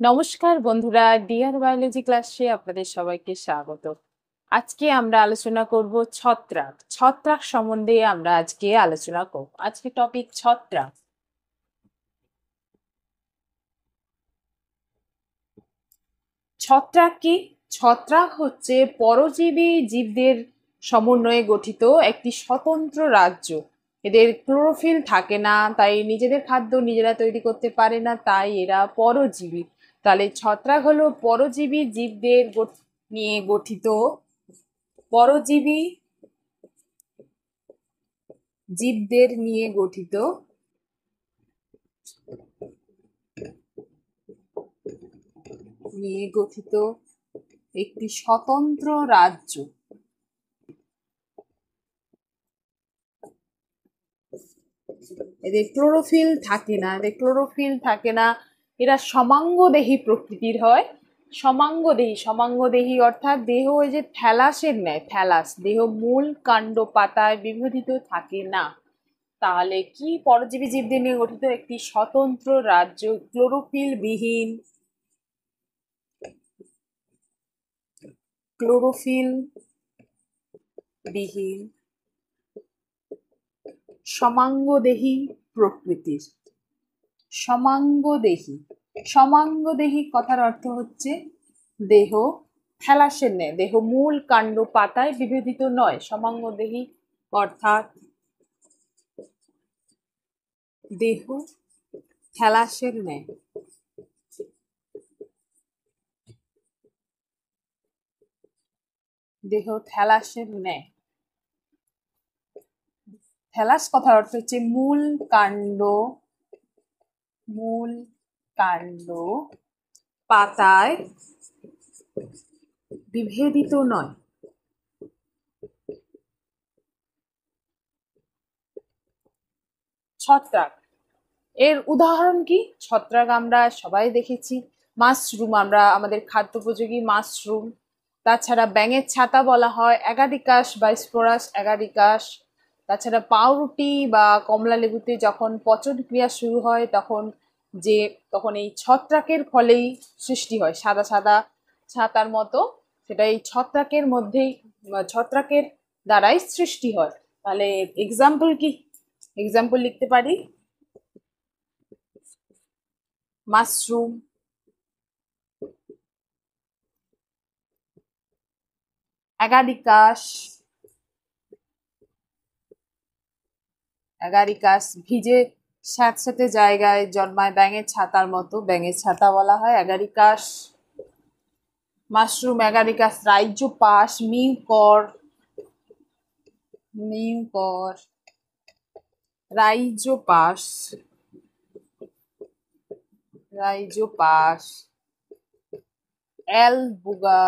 নমস্কার বন্ধুরা, deer biology ক্লাসে আপনাদের সবাইকে স্বাগত। আজকে আমরা আলোচনা করব ছত্রাক। ছত্রাক সম্বন্ধে আমরা আজকে আলোচনা করব। আজকে টপিক ছত্রাক। ছত্রাক কি? ছত্রাক হচ্ছে পরজীবী জীবদের সমন্বয়ে গঠিত একটি স্বতন্ত্র রাজ্য। এদের ক্লোরোফিল থাকে না, তাই নিজেদের খাদ্য নিজেরা তৈরি করতে পারে না, তাই এরা পরজীবী। তাহলে ছত্রাক হলো পরজীবী জীবদের নিয়ে গঠিত পরজীবী জীবদের নিয়ে গঠিত একটি স্বতন্ত্র রাজ্য। এদের ক্লোরোফিল থাকে না, এরা সমাঙ্গদেহী প্রকৃতির হয়। সমাঙ্গদেহী অর্থাৎ দেহ ওই যে থ্যালাসের ন্যায়, থ্যালাস দেহ মূল কাণ্ড পাতায় বিভাজিত থাকে না। তাহলে কি পরজীবী জীবদের নিয়ে গঠিত একটি স্বতন্ত্র রাজ্য, ক্লোরোফিল বিহীন সমাঙ্গদেহী প্রকৃতির। সমাঙ্গদেহী কথার অর্থ হচ্ছে দেহ থ্যালাসের ন্যায়, দেহ মূল কাণ্ড পাতায় বিভাজিত নয়। সমাঙ্গদেহী অর্থাৎ দেহ থ্যালাসের ন্যায়। থ্যালাস কথার অর্থ হচ্ছে মূল কাণ্ড পাতায় বিভেদিত নয়। ছত্রাক এর উদাহরণ কি? ছত্রাক আমরা সবাই দেখেছি। মাশরুম, আমরা আমাদের খাদ্যোপযোগী মাশরুম। তাছাড়া ব্যাঙের ছাতা বলা হয় অ্যাগারিকাস বা স্পোরাস অ্যাগারিকাস। তাছাড়া পাউরুটি বা কমলা লেবুতে যখন পচন ক্রিয়া শুরু হয় তখন এই ছত্রাকের ফলেই সৃষ্টি হয়, সাদা সাদা ছাতার মতো। সেটা এই ছত্রাকের দ্বারাই সৃষ্টি হয়। তাহলে এক্সাম্পল লিখতে পারি মাশরুম, অ্যাগারিকাস ভিজে স্যাঁতসেঁতে জায়গায় জন্মায় ব্যাঙের ছাতার মতো, ব্যাঙের ছাতা বলা হয় agaricus. Mushroom, agaricus, rhizopus, mucor, rhizopus, albugo,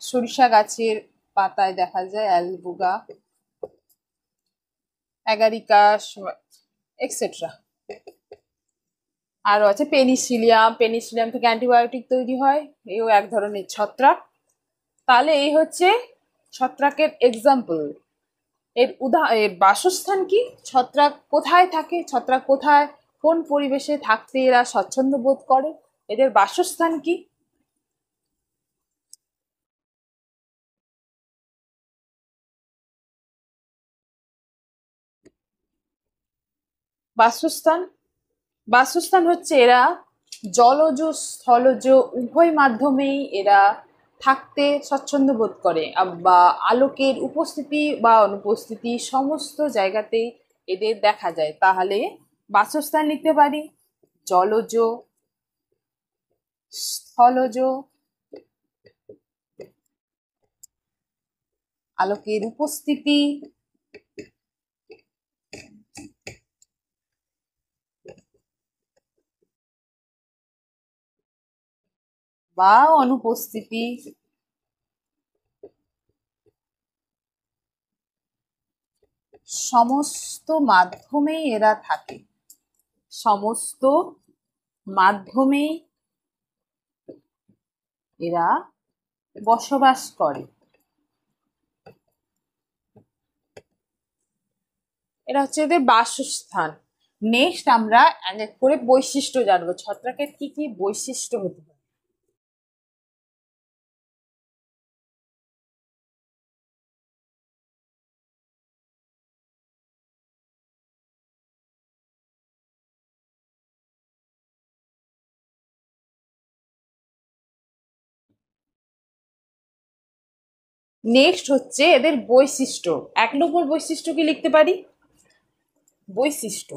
সরিষা গাছের পাতায় দেখা যায় অ্যালবুগা, অ্যাগারিকাস, এক্সেট্রা। আরো আছে পেনিসিলিয়াম থেকে অ্যান্টিবায়োটিক তৈরি হয়, এও এক ধরনের ছত্রাক। তাহলে এই হচ্ছে ছত্রাকের এক্সাম্পল। এর বাসস্থান কি? ছত্রাক কোথায় থাকে? ছত্রাক কোথায়, কোন পরিবেশে থাকতে এরা স্বচ্ছন্দ বোধ করে? এদের বাসস্থান কি? বাসস্থান হচ্ছে এরা জলজ স্থলজ উভয় মাধ্যমেই এরা থাকতে স্বচ্ছন্দ বোধ করে, বা আলোকের উপস্থিতি বা অনুপস্থিতি সমস্ত জায়গাতেই এদের দেখা যায়। তাহলে বাসস্থান লিখতে পারি জলজ, স্থলজ, আলোকের উপস্থিতি বা অনুপস্থিতি সমস্ত মাধ্যমেই এরা থাকে, সমস্ত মাধ্যমেই এরা বসবাস করে। এটা হচ্ছে এদের বাসস্থান। নেক্সট আমরা এক এক করে বৈশিষ্ট্য জানবো, ছত্রাকের কি কি বৈশিষ্ট্য হতে পারে। নেক্সট হচ্ছে এদের বৈশিষ্ট্য। 1 নম্বর বৈশিষ্ট্য কি লিখতে পারি? বৈশিষ্ট্য,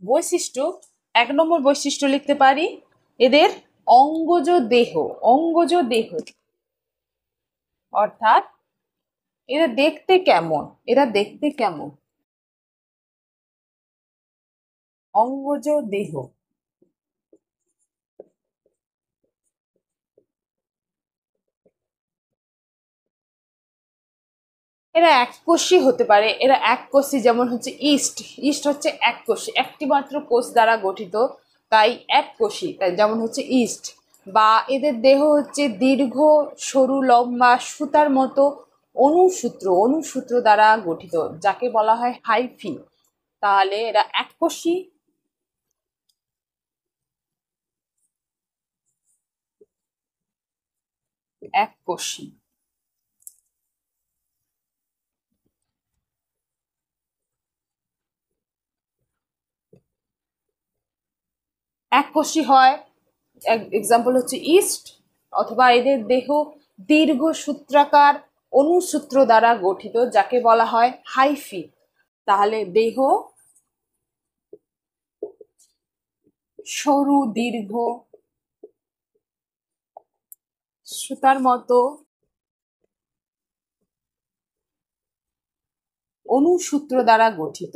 বৈশিষ্ট্য 1 নম্বর বৈশিষ্ট্য লিখতে পারি এদের অঙ্গজ দেহ। অঙ্গজ দেহ অর্থাৎ এরা দেখতে কেমন, এরা দেখতে কেমন, অঙ্গজ দেহ। এরা এককোষী হতে পারে, এরা এককোষী, যেমন হচ্ছে ইস্ট। ইস্ট হচ্ছে এককোষী, একটি মাত্র কোষ দ্বারা গঠিত, তাই এককোষী, তাই যেমন হচ্ছে ইস্ট। বা এদের দেহ হচ্ছে দীর্ঘ, সরু, লম্বা, সুতার মতো অনুসূত্র, অনুসূত্র দ্বারা গঠিত, যাকে বলা হয় হাইফি। তাহলে এরা এককোষী, এককোষী। এককোষী হয়, এক্সাম্পল হচ্ছে ইস্ট। অথবা এদের দেহ দীর্ঘ সূত্রাকার অনুসূত্র দ্বারা গঠিত, যাকে বলা হয় হাইফি। তাহলে দেহ সরু, দীর্ঘ, সুতার মতো অনুসূত্র দ্বারা গঠিত,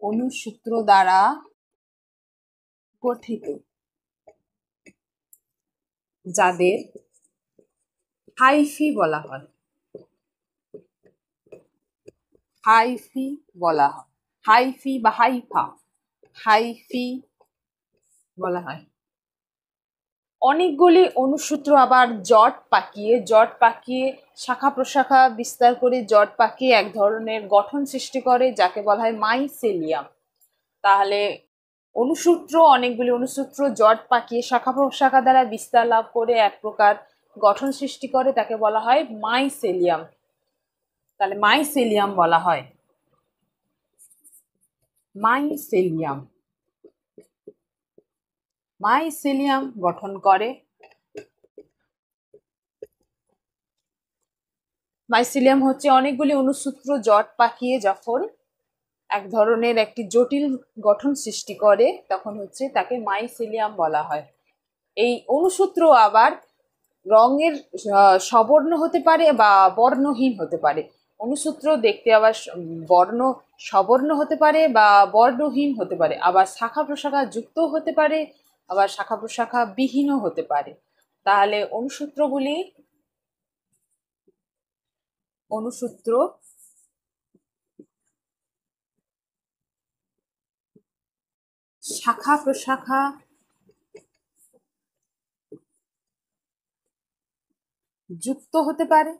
অনুসূত্র দ্বারা গঠিত, যাদের হাইফি বলা হয়, হাইফি বলা হয়, হাইফি বা হাইফা, হাইফি বলা হয়। অনেকগুলি অনুসূত্র আবার জট পাকিয়ে, জট পাকিয়ে শাখা প্রশাখা বিস্তার করে, জট পাকিয়ে এক ধরনের গঠন সৃষ্টি করে, যাকে বলা হয় মাইসেলিয়াম। তাহলে অনুসূত্র, অনেকগুলি অনুসূত্র জট পাকিয়ে শাখা প্রশাখা দ্বারা বিস্তার লাভ করে এক প্রকার গঠন সৃষ্টি করে, তাকে বলা হয় মাইসেলিয়াম। তাহলে মাইসেলিয়াম বলা হয়, মাইসেলিয়াম, মাইসেলিয়াম গঠন করে। মাইসেলিয়াম হচ্ছে অনেকগুলি অনুসূত্র জট পাকিয়ে যখন এক ধরনের একটি জটিল গঠন সৃষ্টি করে, তখন হচ্ছে তাকে মাইসেলিয়াম বলা হয়। এই অনুসূত্র আবার রঙের সবর্ণ হতে পারে বা বর্ণহীন হতে পারে। অনুসূত্র দেখতে আবার বর্ণ সবর্ণ হতে পারে বা বর্ণহীন হতে পারে, আবার শাখা প্রশাখা যুক্ত হতে পারে, আবার শাখা প্রশাখা বিহীনও হতে পারে। তাহলে অনুসূত্রগুলি, অনুসূত্র শাখা প্রশাখা যুক্ত হতে পারে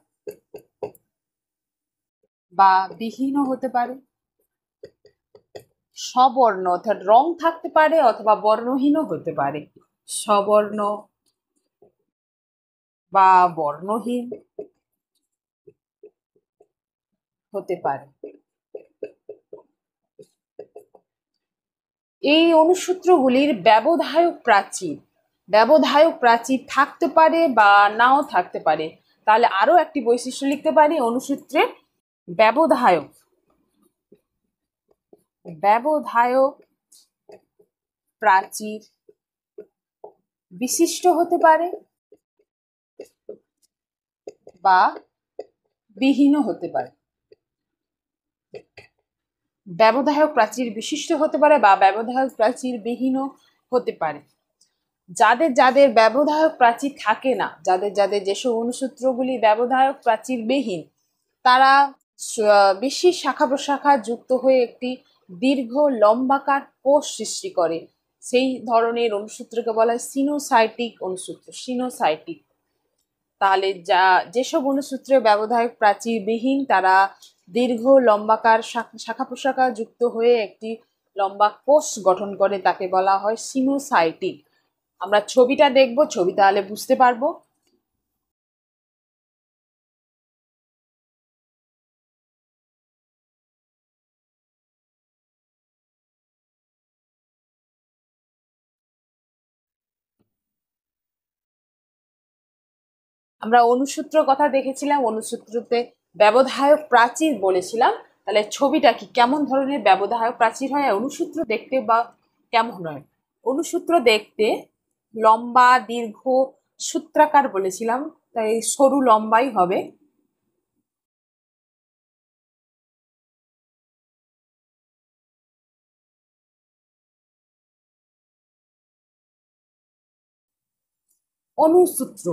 বা বিহীনও হতে পারে, সবর্ণ অর্থাৎ রং থাকতে পারে অথবা বর্ণহীনও হতে পারে, সবর্ণ বা বর্ণহীন হতে পারে। এই অনুসূত্রগুলির ব্যবধায়ক প্রাচীর, ব্যবধায়ক প্রাচীর থাকতে পারে বা নাও থাকতে পারে। তাহলে আরো একটি বৈশিষ্ট্য লিখতে পারি অনুসূত্রের, ব্যবধায়ক, ব্যবধায়ক প্রাচীর বিশিষ্ট হতে পারে বা বিহীনও হতে পারে। ব্যবধায়ক প্রাচীর বিশিষ্ট হতে পারে বা ব্যবধায়ক প্রাচীর বিহীনও হতে পারে। যাদের যাদের ব্যবধায়ক প্রাচীর থাকে না, যাদের যাদের যেসব অনুসূত্রগুলি ব্যবধায়ক প্রাচীর বিহীন, তারা বেশি শাখা প্রশাখা যুক্ত হয়ে একটি দীর্ঘ লম্বাকার কোষ সৃষ্টি করে, সেই ধরনের অনুসূত্রকে বলা হয় সিনোসাইটিক অনুসূত্র, সিনোসাইটিক। তাহলে যেসব অনুসূত্রে ব্যবধায়ক প্রাচীরবিহীন তারা দীর্ঘ লম্বাকার শাখা প্রশাখা যুক্ত হয়ে একটি লম্বা কোষ গঠন করে তাকে বলা হয় সিনোসাইটিক। আমরা ছবিটা দেখব, ছবি তাহলে বুঝতে পারবো। আমরা অনুসূত্র কথা দেখেছিলাম, অনুসূত্রতে ব্যবধায়ক প্রাচীর বলেছিলাম। তাহলে ছবিটা কি কেমন ধরনের ব্যবধায়ক প্রাচীর হয়, অনুসূত্র দেখতে বা কেমন হয়? অনুসূত্র দেখতে লম্বা দীর্ঘ সূত্রাকার বলেছিলাম, তাই সরু লম্বাই হবে। অনুসূত্র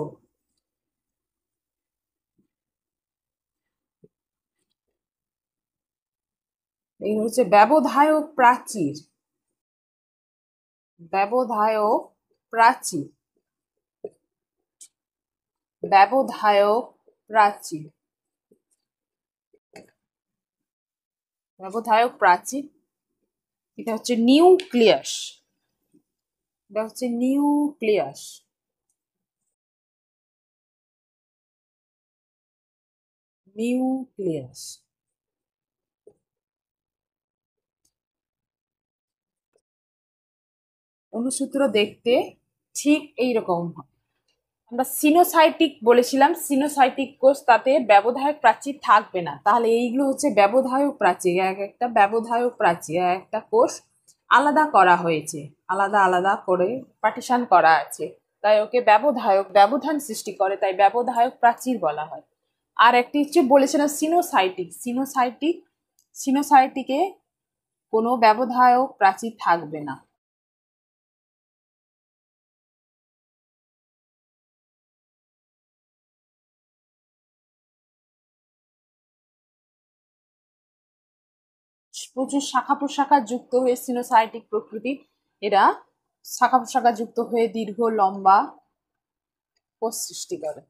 এই হচ্ছে ব্যবধায়ক প্রাচীর। ব্যবধায়ক প্রাচীর, ব্যবধায়ক প্রাচীর, ব্যবধায়ক প্রাচীর। এটা হচ্ছে নিউক্লিয়াস, এটা হচ্ছে নিউক্লিয়াস। নিউক্লিয়াস অনুসূত্র দেখতে ঠিক এইরকম হয়। আমরা সিনোসাইটিক বলেছিলাম, সিনোসাইটিক কোষ, তাতে ব্যবধায়ক প্রাচীর থাকবে না। তাহলে এইগুলো হচ্ছে ব্যবধায়ক প্রাচীর, এক একটা ব্যবধায়ক প্রাচীর, একটা কোষ আলাদা করা হয়েছে, আলাদা আলাদা করে পার্টিশন করা আছে, তাই ওকে ব্যবধায়ক, ব্যবধান সৃষ্টি করে, তাই ব্যবধায়ক প্রাচীর বলা হয়। আর একটি হচ্ছে বলেছিলাম সিনোসাইটিক, সিনোসাইটিক, সিনোসাইটিকে কোনো ব্যবধায়ক প্রাচীর থাকবে না। প্রচুর শাখা প্রশাখা যুক্ত হয়ে সিনোসাইটিক প্রকৃতি, এরা শাখা প্রশাখা যুক্ত হয়ে দীর্ঘ লম্বা কোষ সৃষ্টি করে।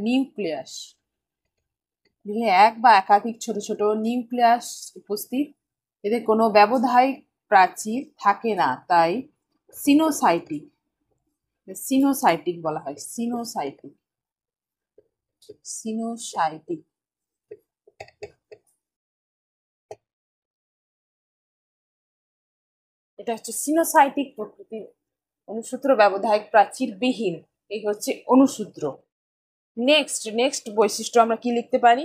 নিউক্লিয়াস, এক বা একাধিক ছোট ছোট নিউক্লিয়াস উপস্থিত, এদের কোনো ব্যবধায়ক প্রাচীর থাকে না, তাই সিনোসাইটিক, সিনোসাইটিক বলা হয়, সিনোসাইটিক, সিনোসাইটিক। এটা হচ্ছে সিনোসাইটিক প্রকৃতির অনুসূত্র, ব্যবধায়ক প্রাচীর বিহীন, এই হচ্ছে অনুসূত্র। নেক্সট নেক্সট বৈশিষ্ট্য আমরা কি লিখতে পারি?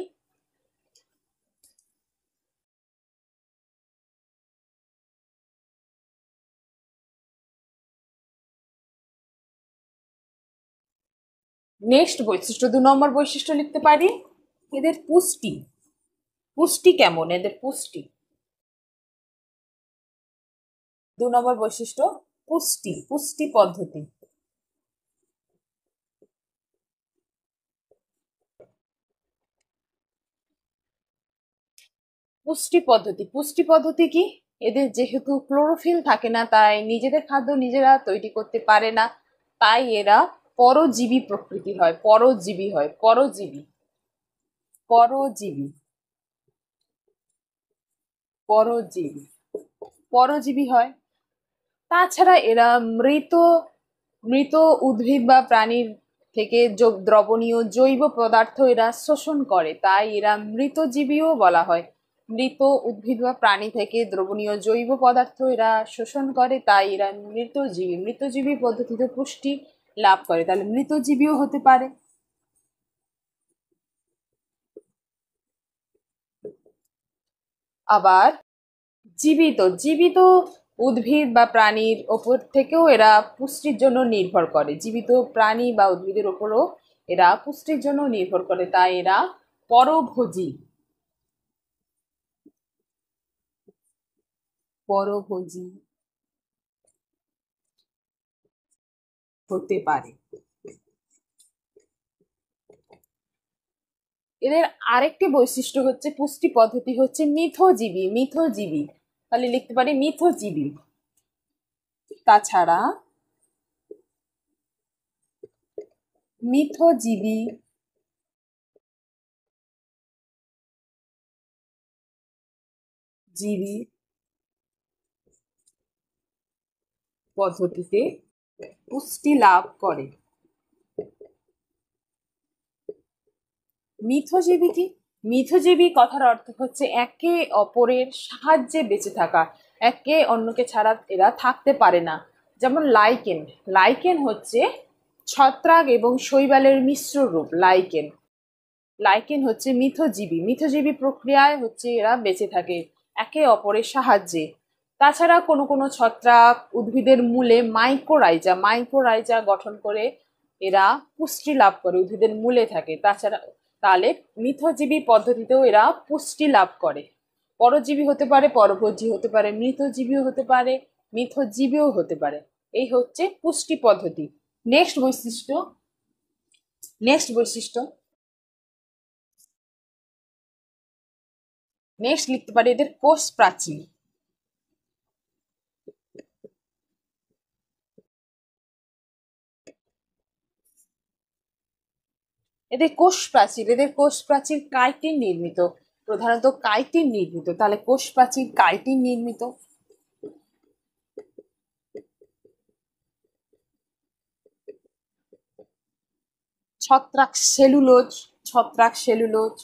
নেক্সট বৈশিষ্ট্য, 2 নম্বর বৈশিষ্ট্য লিখতে পারি এদের পুষ্টি। পুষ্টি কেমন এদের পুষ্টি? 2 নম্বর বৈশিষ্ট্য পুষ্টি, পুষ্টি পদ্ধতি। পুষ্টি পদ্ধতি, পুষ্টি পদ্ধতি কি? এদের যেহেতু ক্লোরোফিল থাকে না, তাই নিজেদের খাদ্য নিজেরা তৈরি করতে পারে না, তাই এরা পরজীবী প্রকৃতি হয়, পরজীবী হয়, পরজীবী, পরজীবী, পরজীবী, পরজীবী হয়। তাছাড়া এরা মৃত, মৃত উদ্ভিদ বা প্রাণীর থেকে দ্রবণীয় জৈব পদার্থ এরা শোষণ করে, তাই এরা মৃতজীবীও বলা হয়। মৃত উদ্ভিদ বা প্রাণী থেকে দ্রবণীয় জৈব পদার্থ এরা শোষণ করে, তাই এরা মৃতজীবী, মৃতজীবী পদ্ধতিতে পুষ্টি লাভ করে, তাহলে মৃতজীবীও হতে পারে। আবার জীবিত, জীবিত উদ্ভিদ বা প্রাণীর ওপর থেকেও এরা পুষ্টির জন্য নির্ভর করে, জীবিত প্রাণী বা উদ্ভিদের ওপরও এরা পুষ্টির জন্য নির্ভর করে, তাই এরা পরভোজী, পরভোজী হতে পারে। এদের আরেকটি বৈশিষ্ট্য হচ্ছে পুষ্টি পদ্ধতি হচ্ছে মিথজীবী, মিথজীবী, তাহলে লিখতে পারি মিথজীবী। তাছাড়া মিথজীবী জীবী পদ্ধতিতে পুষ্টি লাভ করে। মিথজীবী কি? মিথজীবী কথার অর্থ হচ্ছে একে অপরের সাহায্যে বেঁচে থাকা, একে অন্যকে ছাড়া এরা থাকতে পারে না। যেমন লাইকেন, লাইকেন হচ্ছে ছত্রাক এবং শৈবালের মিশ্র রূপ। লাইকেন, লাইকেন হচ্ছে মিথজীবী। মিথজীবী প্রক্রিয়ায় হচ্ছে এরা বেঁচে থাকে একে অপরের সাহায্যে। তাছাড়া কোনো কোনো ছত্রাক উদ্ভিদের মূলে মাইকোরাইজা, মাইকোরাইজা গঠন করে এরা পুষ্টি লাভ করে, উদ্ভিদের মূলে থাকে। তাছাড়া তাহলে মিথজীবী পদ্ধতিতেও এরা পুষ্টি লাভ করে। পরজীবী হতে পারে, পরভোজী হতে পারে, মৃতজীবীও হতে পারে, মিথজীবীও হতে পারে। এই হচ্ছে পুষ্টি পদ্ধতি। নেক্সট বৈশিষ্ট্য, নেক্সট বৈশিষ্ট্য নেক্সট লিখতে পারি এদের কোষ প্রাচীর। এদের কোষ প্রাচীর, এদের কোষ প্রাচীর কাইটিন নির্মিত, প্রধানত কাইটিন নির্মিত। তাহলে কোষ প্রাচীর কাইটিন নির্মিত। ছত্রাক সেলুলোজ, ছত্রাক সেলুলোজ,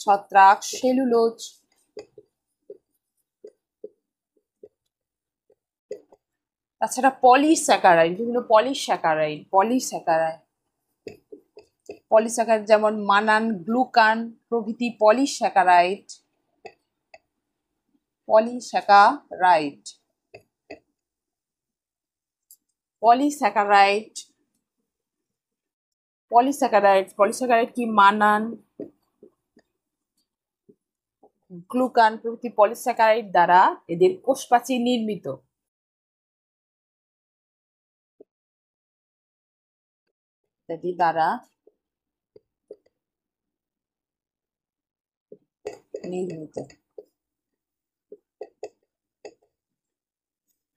ছত্রাক সেলুলোজ। তাছাড়া পলিস্যাকারাইড, বিভিন্ন পলিস্যাকারাইড, পলিস্যাকারাইড, পলিস্যাকারাইড যেমন মানান, গ্লুকান প্রভৃতি polysaccharide, polysaccharide, polysaccharide, polysaccharide, polysaccharide কি? মানান, গ্লুকান প্রভৃতি পলিস্যাকারাইড দ্বারা এদের কোষপ্রাচীর নির্মিত। ইত্যাদি দ্বারা নির্মিত।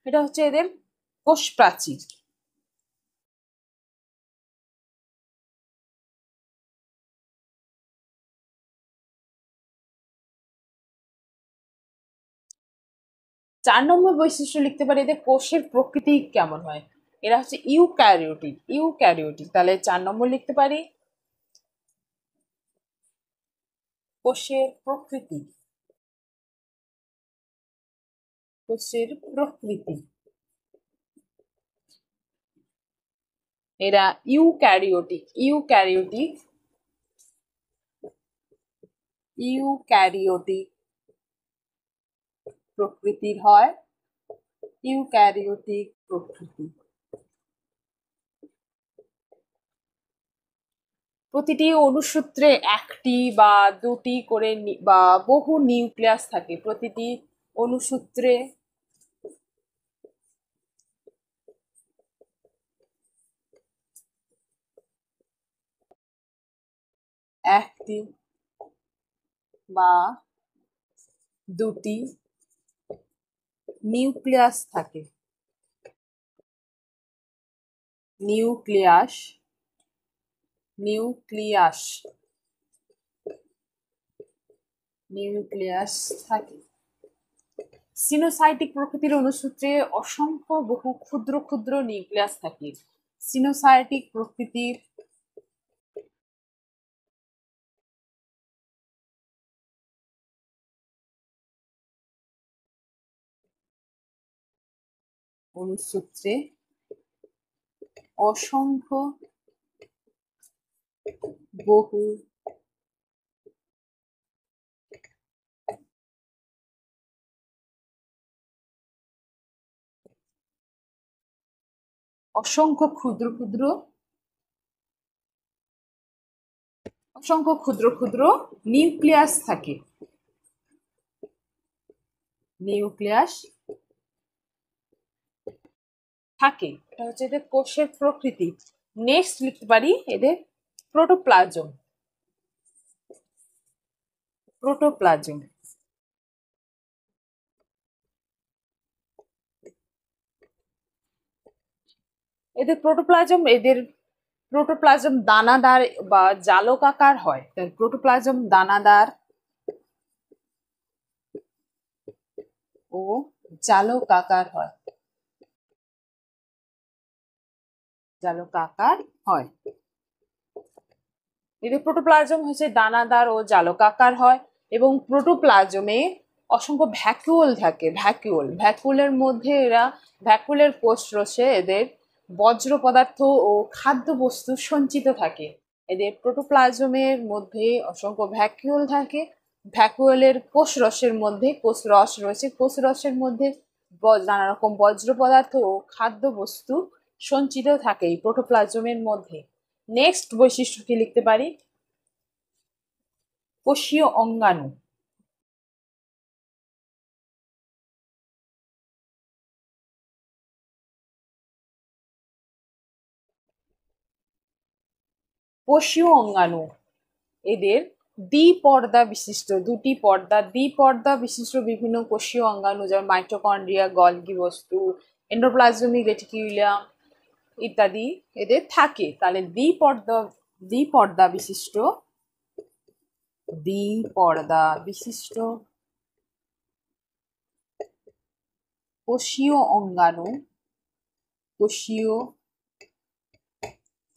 এটা হচ্ছে এদের কোষ প্রাচীর। চার নম্বর বৈশিষ্ট্য লিখতে পারি এদের কোষের প্রকৃতি কেমন হয়। এরা হচ্ছে ইউক্যারিওটিক, ইউক্যারিওটিক। তাহলে 4 নম্বর লিখতে পারি কোষের প্রকৃতি, কোষের প্রকৃতি। এরা ইউক্যারিওটিক, ইউক্যারিওটিক, ইউক্যারিওটিক প্রকৃতির হয়, ইউক্যারিওটিক প্রকৃতি। প্রতিটি অণুসূত্রে একটি বা দুটি করে বা বহু নিউক্লিয়াস থাকে। প্রতিটি অণুসূত্রে একটি বা দুটি নিউক্লিয়াস থাকে। নিউক্লিয়াস, নিউক্লিয়াস, নিউক্লিয়াস থাকে। সিনোসাইটিক প্রকৃতির অণুসূত্রে অসংখ্য বহু ক্ষুদ্র ক্ষুদ্র নিউক্লিয়াস থাকে। সিনোসাইটিক প্রকৃতির অণুসূত্রে অসংখ্য বহু অসংখ্য ক্ষুদ্র ক্ষুদ্র অসংখ্য ক্ষুদ্র ক্ষুদ্র নিউক্লিয়াস থাকে। নিউক্লিয়াস থাকে, এটা হচ্ছে এদের কোষের প্রকৃতি। নেক্সট লিখতে পারি এদের প্রোটোপ্লাজম, প্রোটোপ্লাজম। এদের প্রোটোপ্লাজম দানাদার বা জালকাকার হয়। প্রোটোপ্লাজম দানাদার ও জালকাকার হয়, জালকাকার হয়। এদের প্রোটোপ্লাজম হচ্ছে দানাদার ও জালকাকার হয় এবং প্রোটোপ্লাজমে অসংখ্য ভ্যাকুওল থাকে। ভ্যাকুওলের মধ্যে ভ্যাকুওলের কোষরসে এদের বজ্র পদার্থ ও খাদ্যবস্তু সঞ্চিত থাকে। এদের প্রোটোপ্লাজমের মধ্যে অসংখ্য ভ্যাকুওল থাকে। ভ্যাকুওলের কোষরসের মধ্যে কোষরস রয়েছে, কোষরসের মধ্যে নানা রকম বজ্র পদার্থ ও খাদ্যবস্তু সঞ্চিত থাকে এই প্রোটোপ্লাজমের মধ্যে। নেক্সট বৈশিষ্ট্য কি লিখতে পারি? কোষীয় অঙ্গাণু। কোষীয় অঙ্গাণু এদের দ্বিপর্দা বিশিষ্ট, দ্বিপর্দা বিশিষ্ট বিভিন্ন কোষীয় অঙ্গাণু, যেমন মাইটোকন্ড্রিয়া, গলগি বস্তু, এন্ডোপ্লাজমিক রেটিকুলাম ইত্যাদি এদের থাকে। তাহলে দ্বিপর্দা বিশিষ্ট কোষীয় অঙ্গাণু,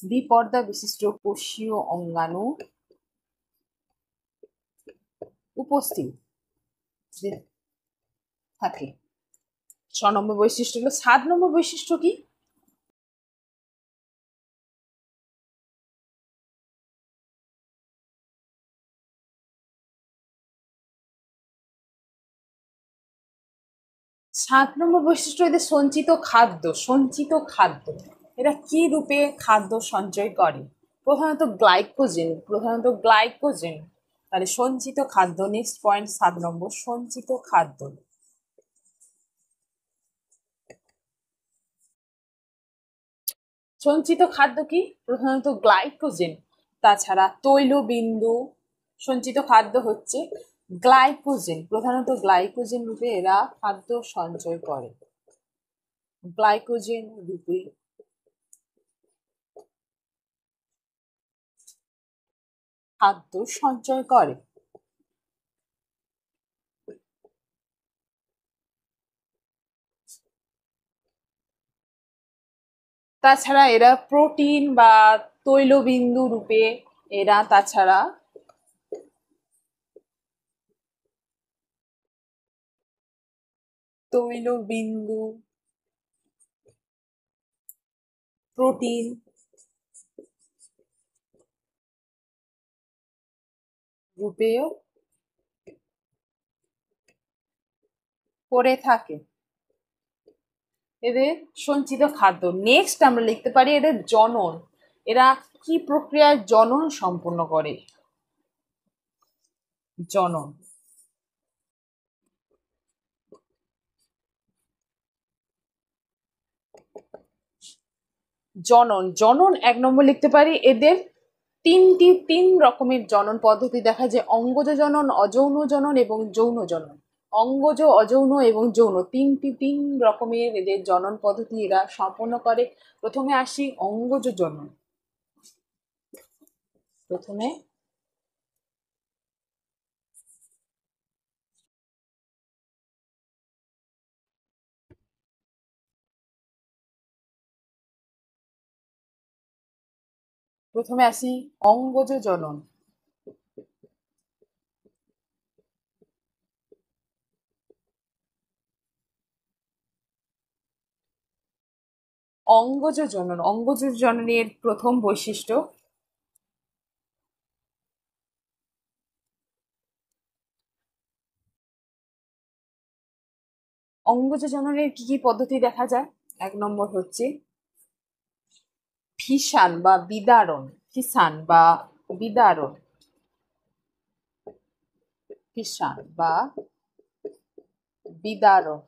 দ্বিপর্দা বিশিষ্ট কোষীয় অঙ্গাণু উপস্থিত থাকে। 6 নম্বর বৈশিষ্ট্য হলো। 7 নম্বর বৈশিষ্ট্য কি? এদের সঞ্চিত খাদ্য। এরা কি রূপে খাদ্য সঞ্চয় করে? প্রধানত গ্লাইকোজেন। তাহলে সঞ্চিত খাদ্য। নেক্সট পয়েন্ট 7 নম্বর, সঞ্চিত খাদ্য। সঞ্চিত খাদ্য কি? প্রধানত গ্লাইকোজেন। তাছাড়া তৈলবিন্দু। সঞ্চিত খাদ্য হচ্ছে গ্লাইকোজেন, প্রধানত গ্লাইকোজেন রূপে এরা খাদ্য সঞ্চয় করে। গ্লাইকোজেন রূপে খাদ্য সঞ্চয় করে। তাছাড়া এরা প্রোটিন বা তৈলবিন্দু রূপে এরা তাছাড়া তৈলবিন্দু, প্রোটিন রূপেও করে থাকে এদের সঞ্চিত খাদ্য। নেক্সট আমরা লিখতে পারি এদের জনন। এরা কি প্রক্রিয়ায় জনন সম্পন্ন করে? জনন। জনন 1 নম্বর লিখতে পারি। এদের তিন রকমের জনন পদ্ধতি দেখা যায়: অঙ্গজ জনন, অযৌন জনন এবং যৌন জনন। অঙ্গজ, অযৌন এবং যৌন তিন রকমের এদের জনন পদ্ধতি এরা সম্পন্ন করে। প্রথমে আসি অঙ্গজ জনন। প্রথমে আসি অঙ্গজ জনন। অঙ্গজ জননের প্রথম বৈশিষ্ট্য, অঙ্গজ জননের কি কি পদ্ধতি দেখা যায়? 1 নম্বর হচ্ছে ফিসান বা বিদারণ। ফিসান বা বিদারণ। ফিসান বা বিদারণ।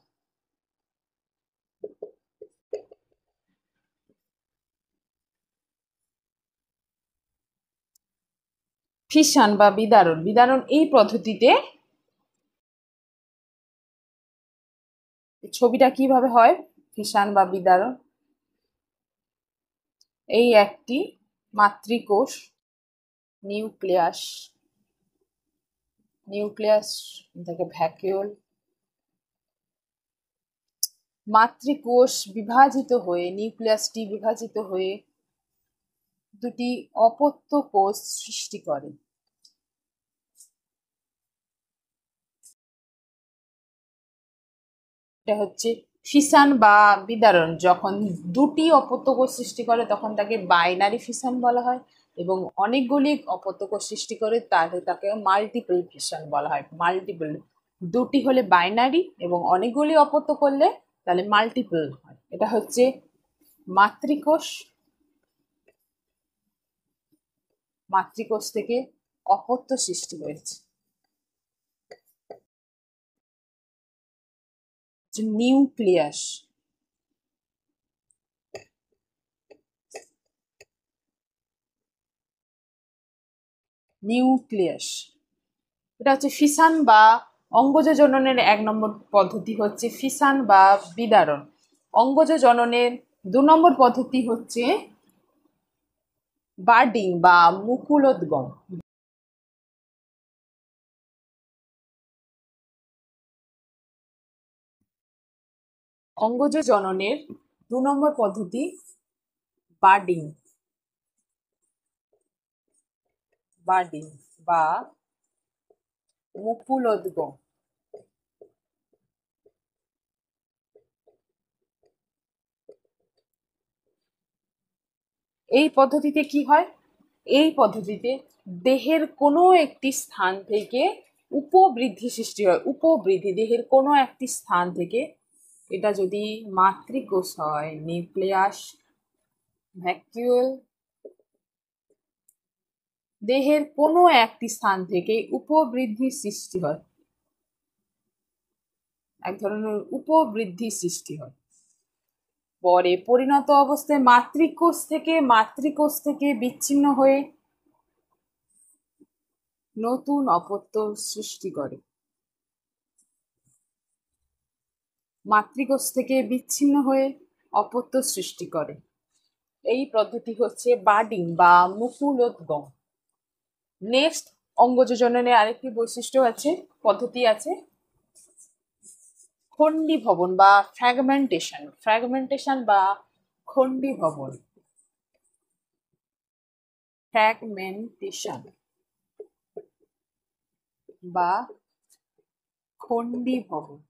ফিসান বা বিদারণ এই পদ্ধতিতে ছবিটা কিভাবে হয়? ফিসান বা বিদারণ এই একটি মাতৃকোষ, নিউক্লিয়াস। নিউক্লিয়াস থেকে ভ্যাকিউল। মাতৃকোষ বিভাজিত হয়ে, নিউক্লিয়াসটি বিভাজিত হয়ে দুটি অপত্য কোষ সৃষ্টি করে। এটা হচ্ছে ফিশন বা বিদারণ। যখন দুটি অপত্য কোষ সৃষ্টি করে তখন তাকে বাইনারি ফিশন বলা হয়, এবং অনেকগুলি অপত্য কোষ সৃষ্টি করে তাহলে তাকে মাল্টিপল ফিশন বলা হয়। মাল্টিপল, দুটি হলে বাইনারি এবং অনেকগুলি অপত্য করলে তাহলে মাল্টিপল হয়। এটা হচ্ছে মাতৃকোষ। মাতৃকোষ থেকে অপত্য সৃষ্টি হয়েছে। নিউক্লিয়াস। নিউক্লিয়াস এটা হচ্ছে ফিশন বা অঙ্গজ জননের 1 নম্বর পদ্ধতি হচ্ছে ফিশন বা বিদারণ। অঙ্গজ জননের 2 নম্বর পদ্ধতি হচ্ছে বার্ডিং বা মুকুলোদ্গম। অঙ্গজ জননের 2 নম্বর পদ্ধতি বার্ডিং। বার্ডিং বা মুকুলোদ্গম। এই পদ্ধতিতে কি হয়? এই পদ্ধতিতে দেহের কোনো একটি স্থান থেকে উপবৃদ্ধি সৃষ্টি হয়। উপবৃদ্ধি দেহের কোনো একটি স্থান থেকে, এটা যদি মাতৃকোষ হয় নিউক্লিয়াস, ভ্যাকিউল, দেহের কোনো একটি স্থান থেকে উপবৃদ্ধি সৃষ্টি হয়, এক ধরনের উপবৃদ্ধি সৃষ্টি হয়। পরে পরিণত অবস্থায় মাতৃকোষ থেকে বিচ্ছিন্ন হয়ে নতুন অপত্য সৃষ্টি করে। মাতৃকোষ থেকে বিচ্ছিন্ন হয়ে অপত্য সৃষ্টি করে। এই পদ্ধতি হচ্ছে বার্ডিং বা মুকুলোদ্গম। নেক্সট, অঙ্গজ জননের আরেকটি বৈশিষ্ট্য আছে, পদ্ধতি আছে, খণ্ডীভবন বা ফ্র্যাগমেন্টেশন। ফ্র্যাগমেন্টেশন বা খণ্ডীভবন। ফ্র্যাগমেন্টেশন বা খণ্ডীভবন।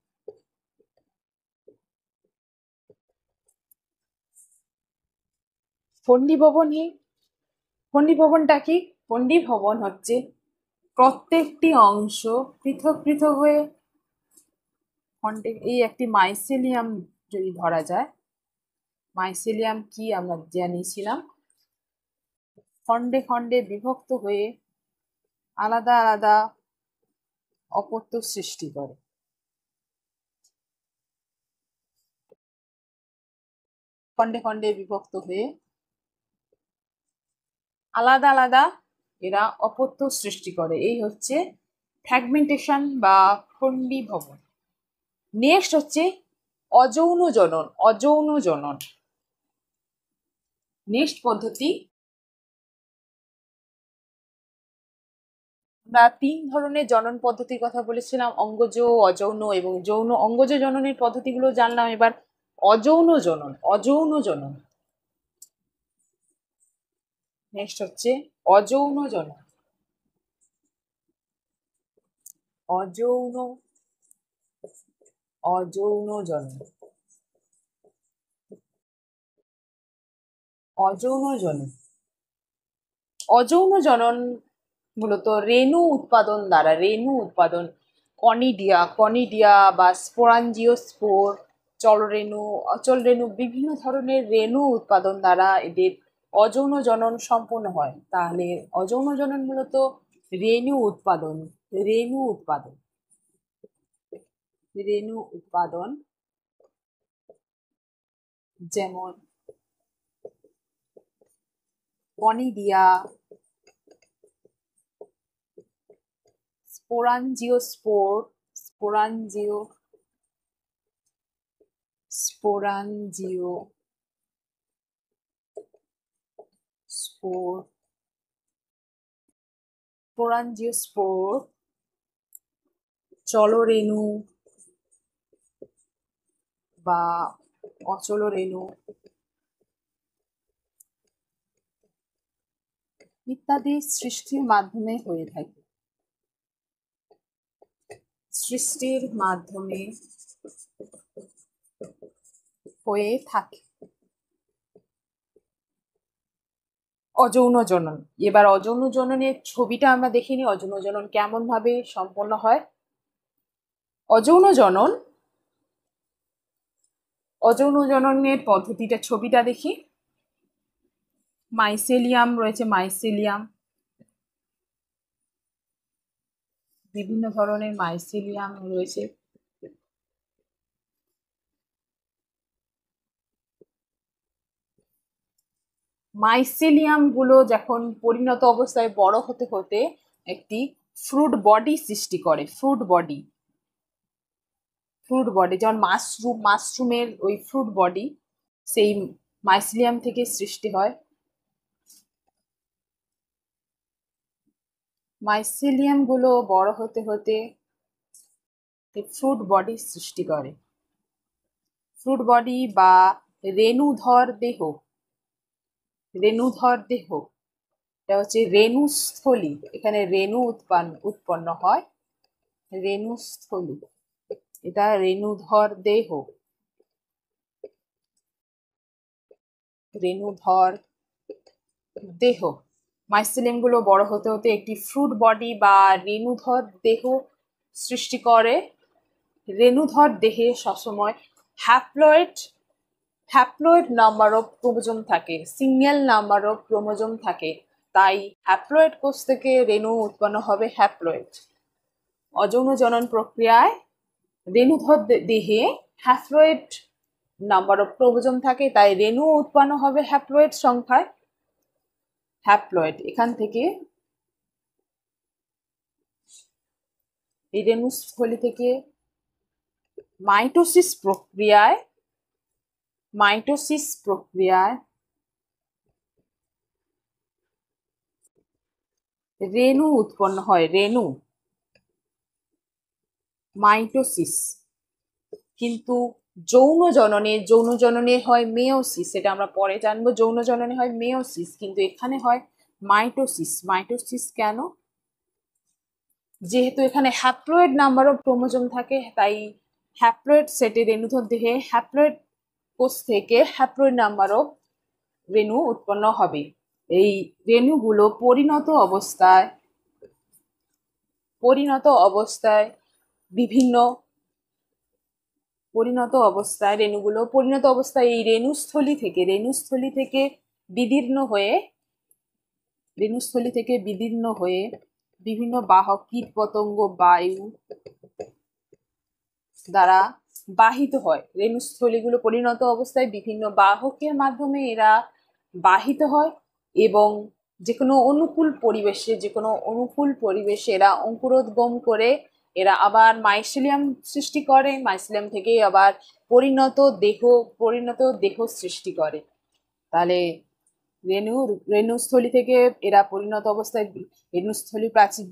খণ্ডীভবনটা কি? খণ্ডীভবন হচ্ছে প্রত্যেকটি অংশ পৃথক পৃথক হয়ে খণ্ডে, এই একটি মাইসেলিয়াম যদি ধরা যায়, মাইসেলিয়াম কি আমরা জানিয়েছিলাম, খণ্ডে খণ্ডে বিভক্ত হয়ে আলাদা আলাদা অপত্য সৃষ্টি করে। খণ্ডে খণ্ডে বিভক্ত হয়ে আলাদা আলাদা এরা অপত্য সৃষ্টি করে। এই হচ্ছে ফ্র্যাগমেন্টেশন বা খণ্ডীভবন। নেক্সট হচ্ছে অযৌন জনন। অযৌন জনন নেক্সট পদ্ধতি। আমরা 3 ধরনের জনন পদ্ধতির কথা বলেছিলাম, অঙ্গজ, অযৌন এবং যৌন। অঙ্গজ জননের পদ্ধতিগুলো জানলাম, এবার অযৌন জনন। অযৌন জনন নেক্সট হচ্ছে অযৌন জনন। অযৌন অযৌন জনন। অযৌন জনন অযৌন জনন মূলত রেণু উৎপাদন দ্বারা, রেণু উৎপাদন, কনিডিয়া বা স্পোরাঞ্জিওস্পোর, চলরেণু, অচল রেণু, বিভিন্ন ধরনের রেণু উৎপাদন দ্বারা এদের অযৌন জনন সম্পন্ন হয়। তাহলে অযৌন জনন মূলত রেণু উৎপাদন। রেণু উৎপাদন রেণু উৎপাদন যেমন কনিডিয়া, স্পোরাঞ্জিওস্পোর, স্পোরাঞ্জিও স্পোরাঞ্জিও স্পোর, স্পোরাঞ্জিওস্পোর, চলরেণু বা অচলরেণু ইত্যাদি সৃষ্টির মাধ্যমে হয়ে থাকে। সৃষ্টির মাধ্যমে হয়ে থাকে। অযৌন জনন, এবার অযৌন জননের ছবিটা আমরা দেখিনি, অযৌন জনন কেমন ভাবে সম্পন্ন হয়। অযৌন জনন, অযৌন জননের পদ্ধতিটা, ছবিটা দেখি। মাইসেলিয়াম রয়েছে, মাইসেলিয়াম, বিভিন্ন ধরনের মাইসেলিয়াম রয়েছে। মাইসেলিয়াম গুলো যখন পরিণত অবস্থায় বড় হতে হতে একটি ফ্রুট বডি সৃষ্টি করে। ফ্রুট বডি, ফ্রুট বডি যেমন মাশরুমের ওই ফ্রুট বডি, সেই মাইসেলিয়াম থেকে সৃষ্টি হয়। মাইসেলিয়াম গুলো বড় হতে হতে ফ্রুট বডি সৃষ্টি করে। ফ্রুট বডি বা রেণুধর দেহ, রেণুধর দেহ, এটা হচ্ছে রেণুস্থলী, এখানে রেণু উৎপন্ন হয়। রেণুস্থলী, এটা রেণুধর দেহ, রেণুধর দেহ। মাইসেলিয়াম গুলো বড় হতে হতে একটি ফ্রুট বডি বা রেণুধর দেহ সৃষ্টি করে। রেণুধর দেহে সবসময় haploid haploid number of chromosome থাকে, সিঙ্গেল নাম্বার অফ ক্রোমোজোম থাকে, তাই হ্যাপ্লয়েড কোষ থেকে রেণু উৎপন্ন হবে হ্যাপ্লয়েড। অযৌন জনন প্রক্রিয়ায় রেণুধর দেহে হ্যাপ্লয়েড নাম্বার অফ ক্রোমোজোম থাকে, তাই রেণু উৎপন্ন হবে হ্যাপ্লয়েড সংখ্যায়। হ্যাপ্লয়েড, এখান থেকে এই রেণুস্থলী থেকে মাইটোসিস প্রক্রিয়ায়, মাইটোসিস প্রক্রিয়ায় রেণু উৎপন্ন হয়। রেণু, মাইটোসিস। কিন্তু যৌন জননে হয় মেয়োসিস, এটা আমরা পরে জানবো। যৌন জননে হয় মেয়োসিস, কিন্তু এখানে হয় মাইটোসিস। মাইটোসিস কেন? যেহেতু এখানে হ্যাপ্লয়েড নাম্বার অফ ক্রোমোজোম থাকে, তাই হ্যাপ্লয়েড সেটে রেণুধর দেহে হ্যাপ্লয়েড কোষ থেকে হ্যাপ্লয়েড নাম্বার অফ রেণু উৎপন্ন হবে। এই রেণুগুলো পরিণত অবস্থায় বিভিন্ন পরিণত অবস্থায় এই রেণুস্থলী থেকে বিদীর্ণ হয়ে বিভিন্ন বাহক, কীট পতঙ্গ, বায়ু দ্বারা বাহিত হয়। রেণুস্থলীগুলো পরিণত অবস্থায় বিভিন্ন বাহকের মাধ্যমে এরা বাহিত হয় এবং যে কোনো অনুকূল পরিবেশে এরা অঙ্কুরোদ্গম করে এরা আবার মাইসেলিয়াম সৃষ্টি করে। মাইসেলিয়াম থেকে আবার পরিণত দেহ সৃষ্টি করে। তাহলে রেণুস্থলী থেকে এরা পরিণত অবস্থায় রেণুস্থলী প্রাচীর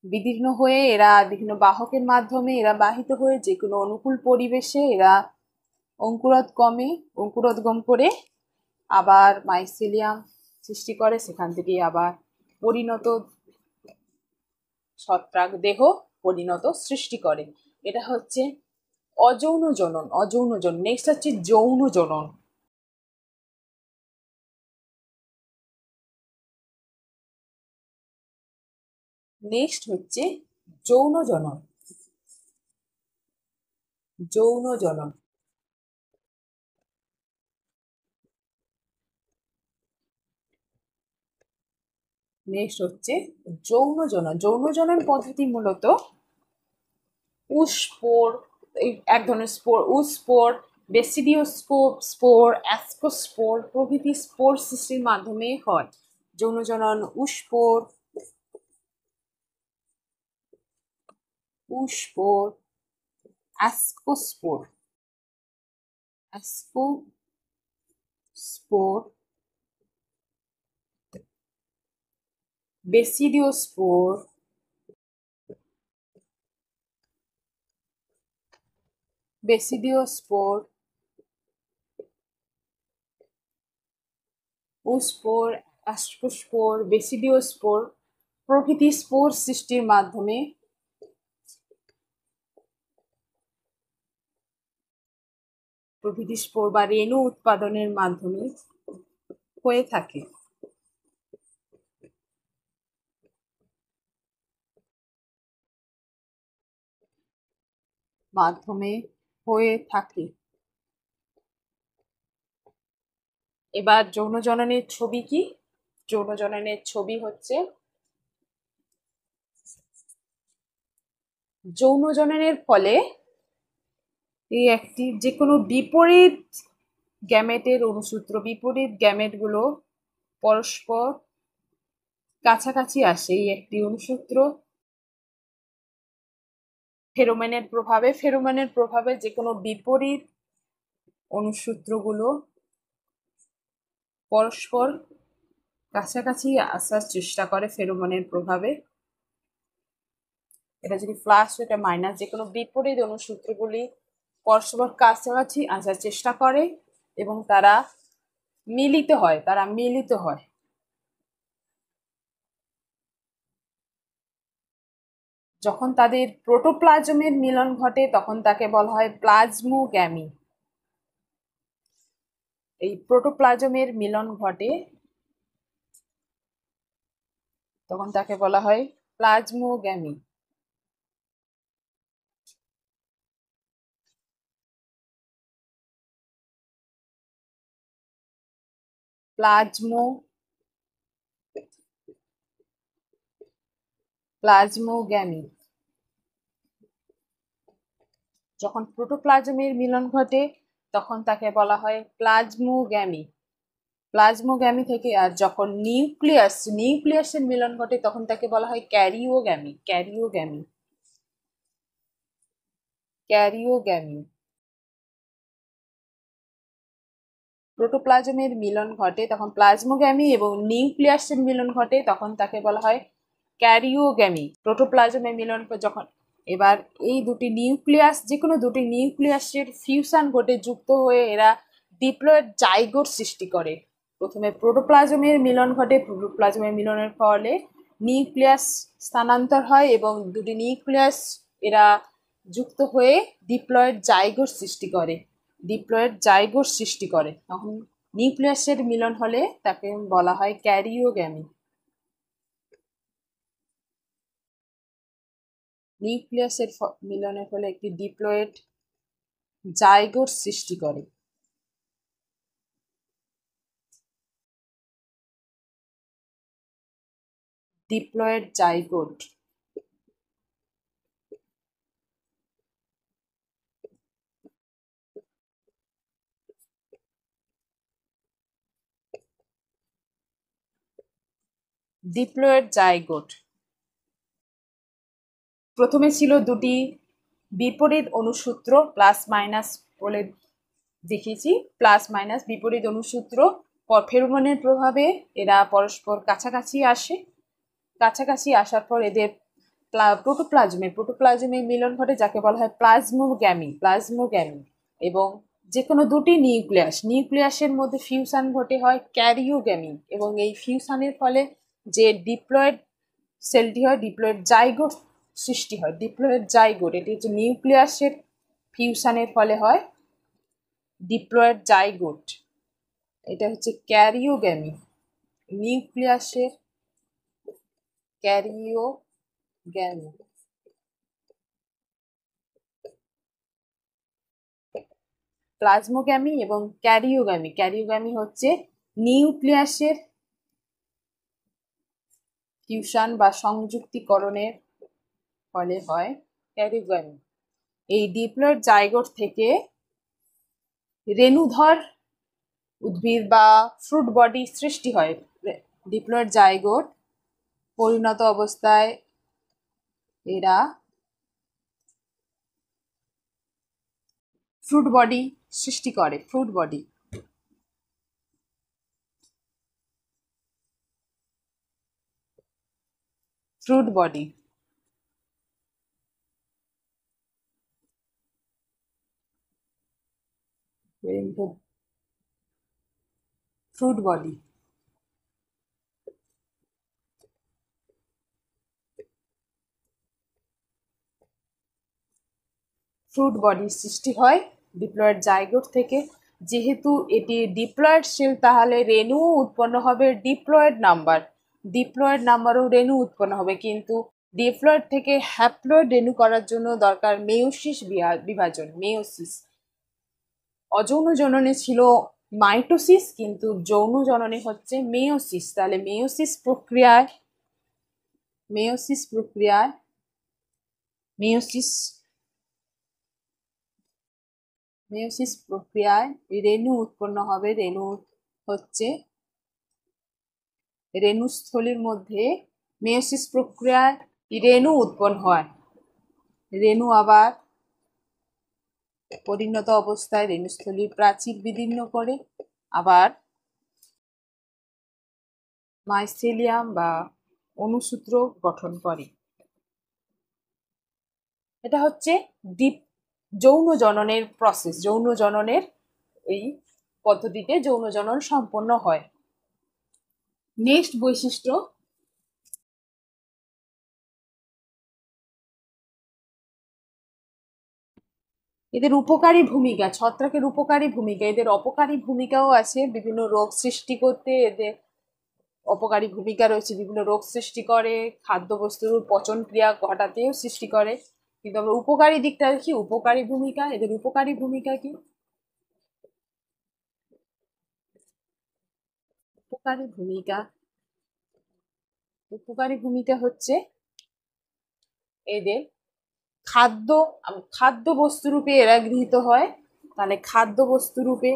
বিদীর্ণ হয়ে এরা বিভিন্ন বাহকের মাধ্যমে এরা বাহিত হয়ে যে কোনো অনুকূল পরিবেশে এরা অঙ্কুরোদ্গম করে আবার মাইসেলিয়াম সৃষ্টি করে। সেখান থেকে আবার পরিণত ছত্রাক দেহ সৃষ্টি করে। এটা হচ্ছে অযৌন জনন। নেক্সট হচ্ছে যৌন জনন। নেক্সট হচ্ছে যৌন জনন। নেক্সট হচ্ছে যৌন জনন। যৌন জনন পদ্ধতি মূলত উস্পোর, এক ধরনের স্পোর, উস্পোর, স্পোর, অ্যাস্কোস্পোর প্রভৃতি স্পোর সৃষ্টির মাধ্যমে হয়। যৌন জনন উস্পোর, অ্যাস্কোস্পোর বেসিডিওস্পোর, বেসিডিওস্পোর, ওস্পোর, অ্যাস্ট্রোস্পোর, বেসিডিওস্পোর প্রভৃতি স্পোর সৃষ্টির মাধ্যমে প্রভৃতি স্পোর বা রেণু উৎপাদনের মাধ্যমে হয়ে থাকে। মাধ্যমে হয়ে থাকে। এবার যৌন জননের ছবি কি? যৌন জননের ছবি হচ্ছে যৌন জননের ফলে এই একটি যে কোনো বিপরীত গ্যামেটের অণুসূত্র, বিপরীত গ্যামেটগুলো পরস্পর কাছাকাছি আসে। এই একটি অণুসূত্র ফেরোমনের প্রভাবে যে কোনো বিপরীত অণুসূত্রগুলো পরস্পর কাছাকাছি আসার চেষ্টা করে ফেরোমনের প্রভাবে। এটা যদি প্লাস এটা মাইনাস, যে কোনো বিপরীত অণুসূত্রগুলি পরস্পর কাছাকাছি আসার চেষ্টা করে এবং তারা মিলিত হয়। যখন তাদের প্রোটোপ্লাজমের মিলন ঘটে তখন তাকে বলা হয় প্লাজমোগ্যামি। এই প্রোটোপ্লাজমের মিলন ঘটে তখন তাকে বলা হয় প্লাজমোগ্যামি। প্লাজমোগ্যামি। যখন প্রোটোপ্লাজমের মিলন ঘটে তখন তাকে বলা হয় প্লাজমোগ্যামি। প্লাজমোগ্যামি থেকে আর যখন নিউক্লিয়াসের মিলন ঘটে তখন তাকে বলা হয় ক্যারিওগ্যামি। প্রোটোপ্লাজমের মিলন ঘটে তখন প্লাজমোগ্যামি এবং নিউক্লিয়াসের মিলন ঘটে তখন তাকে বলা হয় ক্যারিওগ্যামি। প্রোটোপ্লাজমের মিলন যখন এবার এই দুটি নিউক্লিয়াস, যে কোনো দুটি নিউক্লিয়াসের ফিউশন ঘটে যুক্ত হয়ে এরা ডিপ্লয়েড জাইগোট সৃষ্টি করে। প্রথমে প্রোটোপ্লাজমের মিলন ঘটে, প্রোটোপ্লাজমের মিলনের ফলে নিউক্লিয়াস স্থানান্তর হয় এবং দুটি নিউক্লিয়াস এরা যুক্ত হয়ে ডিপ্লয়েড জাইগোট সৃষ্টি করে। তখন নিউক্লিয়াসের মিলন হলে তাকে বলা হয় ক্যারিওগ্যামি। নিউক্লিয়াসের মিলনের ফলে একটি ডিপ্লয়েড জাইগোট সৃষ্টি করে। Diploid zygote. ডিপ্লয়েড জাইগোট প্রথমে ছিল দুটি বিপরীত অণুসূত্র, প্লাস মাইনাস বলে দেখিয়েছি। প্লাস মাইনাস বিপরীত অণুসূত্র ফেরোমনের প্রভাবে এরা পরস্পর কাছাকাছি আসার পর এদের প্রোটোপ্লাজমের মিলন ঘটে যাকে বলা হয় প্লাজমোগ্যামি। এবং যে কোনো দুটি নিউক্লিয়াসের মধ্যে ফিউশন ঘটে হয় ক্যারিওগ্যামি এবং এই ফিউশনের ফলে যে ডিপ্লয়েড সেলটি হয় ডিপ্লয়েড জাইগোট সৃষ্টি হয়। এটি হচ্ছে নিউক্লিয়াসের ফিউশনের ফলে হয় ডিপ্লয়েড জাইগোট। এটা হচ্ছে ক্যারিওগ্যামি। নিউক্লিয়াসের ক্যারিওগ্যামি। প্লাজমোগ্যামি এবং ক্যারিওগ্যামি হচ্ছে নিউক্লিয়াসের ফিউশন বা সংযুক্তিকরণের ফলে হয় ক্যারিওগ্যামি। এই ডিপ্লয়েড জাইগোট থেকে রেণুধর উদ্ভিদ বা ফ্রুট বডি সৃষ্টি হয়। ডিপ্লয়েড জাইগোট পরিণত অবস্থায় এরা ফ্রুট বডি সৃষ্টি করে। Fruit body, fruit body, fruit বডির সৃষ্টি হয় ডিপ্লয়েড জাইগোট থেকে। যেহেতু এটি ডিপ্লয়েড সেল, তাহলে রেণু উৎপন্ন হবে ডিপ্লয়েড নাম্বার, ডিপ্লয়েড নাম্বারও রেণু উৎপন্ন হবে। কিন্তু ডিপ্লয়েড থেকে হ্যাপ্লয়েড রেণু করার জন্য দরকার মেয়োসিস বিভাজন, মেয়োসিস। অযৌন জননে ছিল মাইটোসিস, কিন্তু যৌন জননে হচ্ছে মেয়োসিস। তাহলে মেয়োসিস প্রক্রিয়ায় মেয়োসিস প্রক্রিয়ায় রেণু উৎপন্ন হবে। রেণু হচ্ছে রেণুস্থলীর মধ্যে মেয়োসিস প্রক্রিয়ায় রেণু উৎপন্ন হয়। রেণু আবার পরিণত অবস্থায় রেণুস্থলীর প্রাচীর বিদীর্ণ করে আবার মাইসেলিয়াম বা অনুসূত্র গঠন করে। এটা হচ্ছে যৌন জননের প্রসেস। যৌন জননের এই পদ্ধতিতে যৌন জনন সম্পন্ন হয়। নেক্সট বৈশিষ্ট্য, এদের উপকারী ভূমিকা, ছত্রাকের উপকারী ভূমিকা। এদের অপকারী ভূমিকাও আছে, বিভিন্ন রোগ সৃষ্টি করতে এদের অপকারী ভূমিকা রয়েছে। বিভিন্ন রোগ সৃষ্টি করে, খাদ্যবস্তুর পচন ক্রিয়া ঘটাতেও সৃষ্টি করে। কিন্তু আমরা উপকারী দিকটা দেখি, উপকারী ভূমিকা। এদের উপকারী ভূমিকা কি? উপকারী ভূমিকা হচ্ছে এদের খাদ্য বস্তু রূপে এরা গৃহীত হয়। তাহলে খাদ্য বস্তু রূপে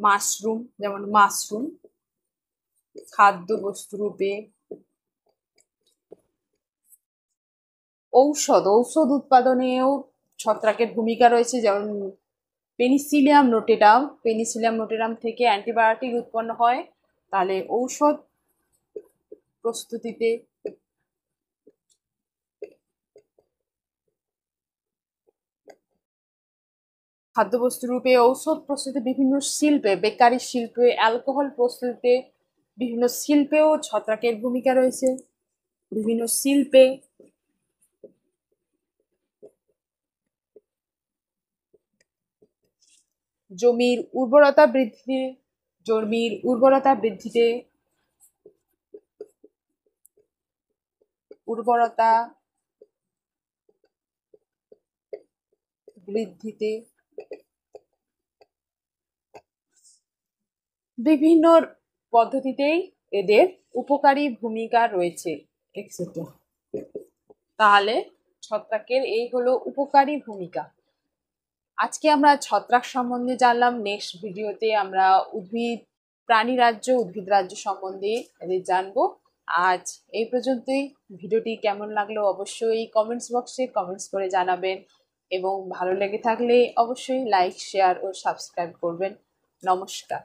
মাশরুম, যেমন মাশরুম খাদ্য বস্তু রূপে। ঔষধ উৎপাদনেও ছত্রাকের ভূমিকা রয়েছে, যেমন পেনিসিলিয়াম নোটেরাম থেকে অ্যান্টিবায়োটিক উৎপন্ন হয়। তাহলে ঔষধ প্রস্তুতিতে খাদ্যবস্তু রূপে, ঔষধ প্রস্তুতি, বিভিন্ন শিল্পে, বেকারি শিল্পে, অ্যালকোহল প্রস্তুতিতে, বিভিন্ন শিল্পেও ছত্রাকের ভূমিকা রয়েছে। বিভিন্ন শিল্পে জমির উর্বরতা বৃদ্ধিতে বিভিন্ন পদ্ধতিতেই এদের উপকারী ভূমিকা রয়েছে এক্সেট্রা। তাহলে ছত্রাকের এই হলো উপকারী ভূমিকা। আজকে আমরা ছত্রাক সম্বন্ধে জানলাম। নেক্সট ভিডিওতে আমরা উদ্ভিদ রাজ্য সম্বন্ধে জানবো। আজ এই পর্যন্তই। ভিডিওটি কেমন লাগলো অবশ্যই কমেন্টস বক্সে কমেন্টস করে জানাবেন, এবং ভালো লেগে থাকলে অবশ্যই লাইক, শেয়ার ও সাবস্ক্রাইব করবেন। নমস্কার।